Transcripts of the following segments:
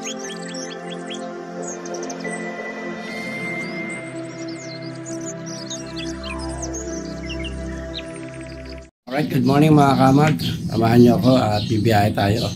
Alright, good morning mga kamag. Samahan niyo ako at bibiyahe tayo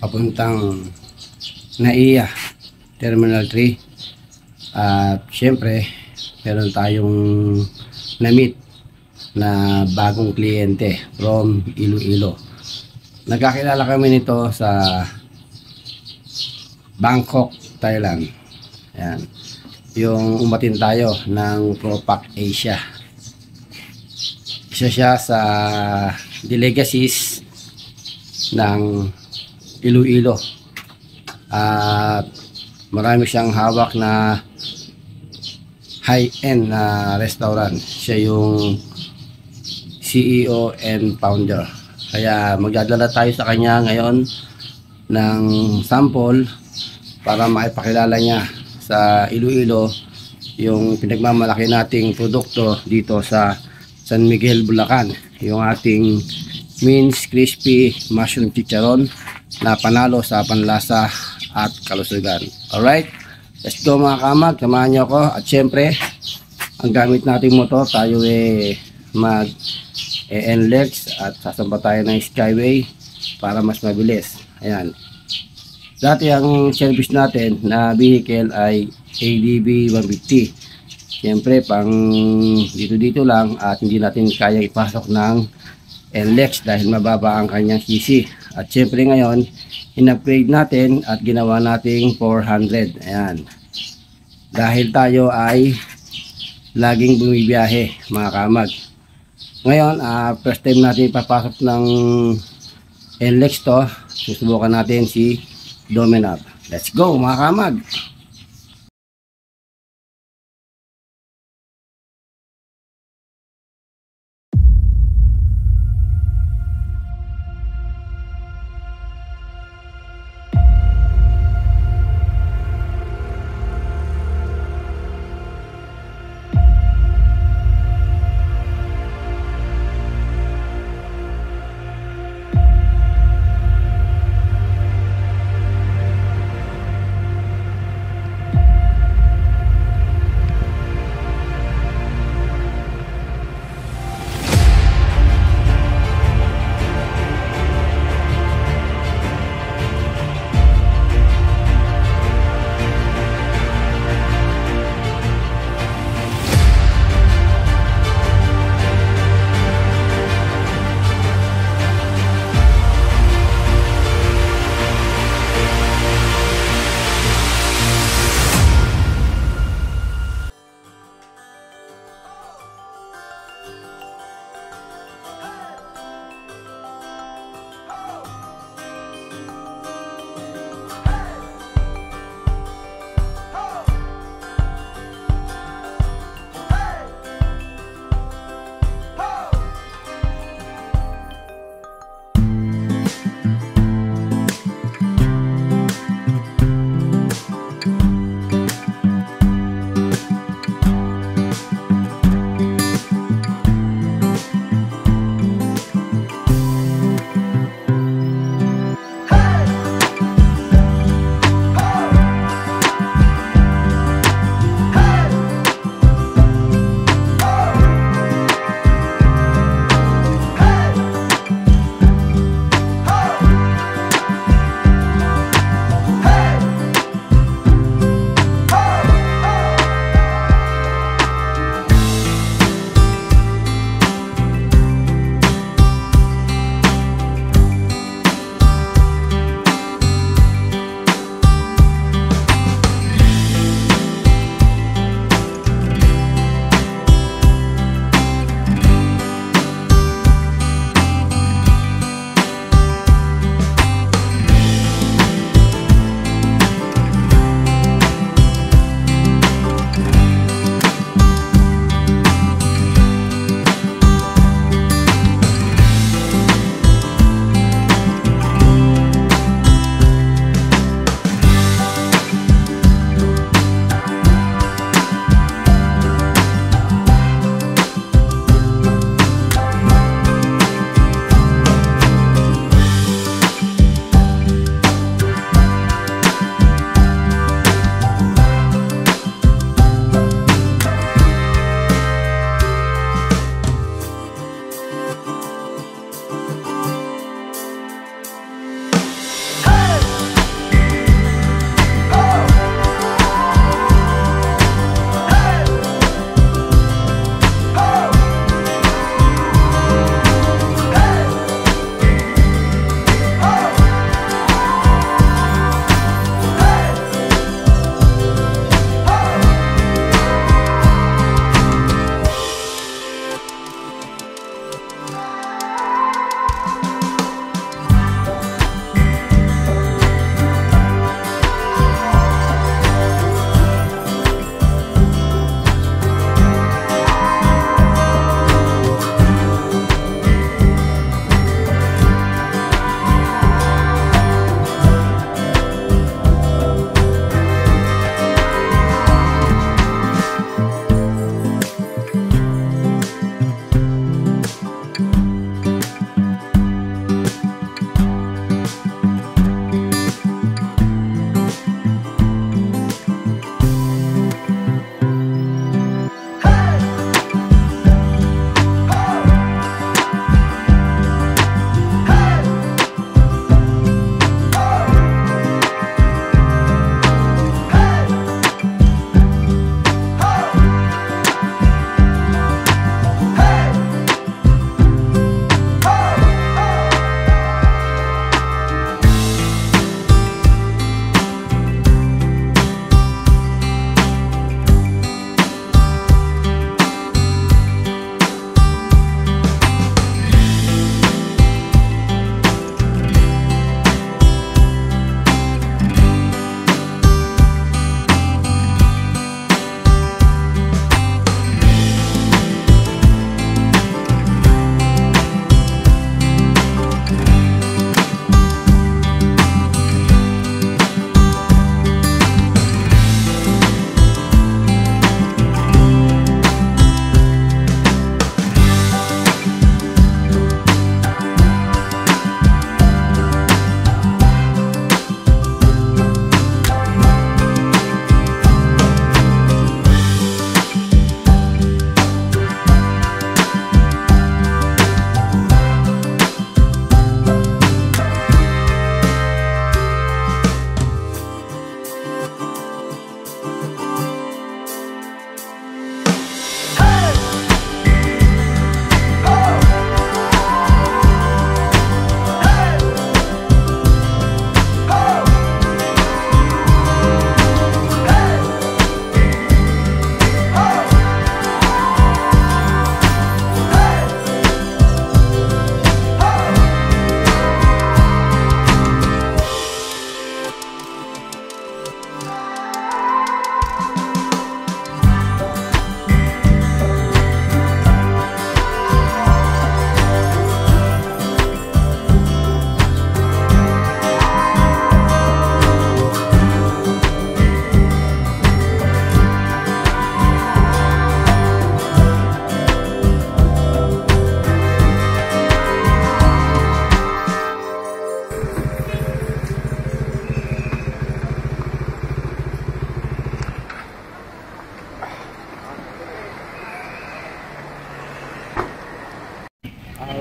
papuntang NAIA Terminal 3. At syempre, meron tayong na-meet na bagong kliyente from Iloilo. Nagkakilala kami nito sa Bangkok, Thailand. Ayan. Yung umatin tayo ng Propac Asia. Isa siya sa delegacies ng Iloilo at marami siyang hawak na high-end na restaurant. Siya yung CEO and founder, kaya magdadala tayo sa kanya ngayon ng sample para maipakilala niya sa Iloilo yung pinagmamalaki nating produkto dito sa San Miguel, Bulacan, yung ating Mince Crispy Mushroom Chicharon na panalo sa panlasa at kalusugan. Alright, let's go mga kamag, samahan niyo ako. At syempre, ang gamit nating motor, tayo mag NLEX at sasamba tayo ng Skyway para mas mabilis. Ayan, dati ang service natin na vehicle ay ADB 150. Siyempre, pang dito lang at hindi natin kaya ipasok ng NLEX dahil mababa ang kanyang CC. At siyempre ngayon, in-upgrade natin at ginawa nating 400. Ayan. Dahil tayo ay laging bumibiyahe mga kamag. Ngayon, first time natin ipapasok ng NLEX to. Susubukan natin si Domenab. Let's go mga kamag!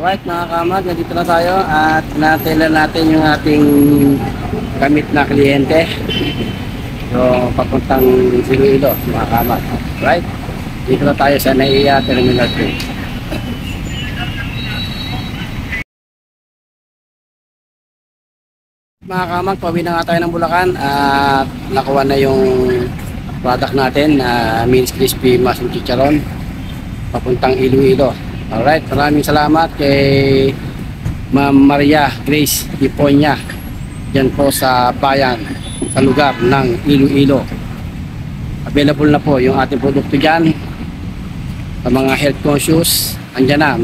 Alright mga kamag, nandito na tayo at natailan natin yung ating kamit na kliyente. So, papuntang Iloilo mga kamag. Alright, dito na tayo sa NAIA Terminal 2. Mga kamag, pauwi na nga tayo ng Bulacan at nakuha na yung product natin na Means Crispy Mushroom Chicharon papuntang Iloilo. Alright, maraming salamat kay Ma'am Maria Grace Iponya dyan po sa bayan, sa lugar ng Iloilo. Available na po yung ating produkto dyan sa mga health conscious. Andyan na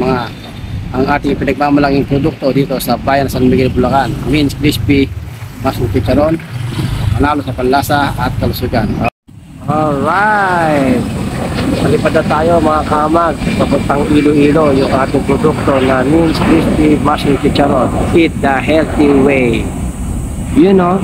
ang ating pinagmamalaking produkto dito sa bayan San Miguel, Bulacan. Means Crispy Mushroom Chicharon, panalo sa panlasa at kalusugan. Alright, malipad na tayo mga kamag papuntang Iloilo, yung ating produkto na Means Crispy Mushroom Chicharon. Eat the healthy way. You know.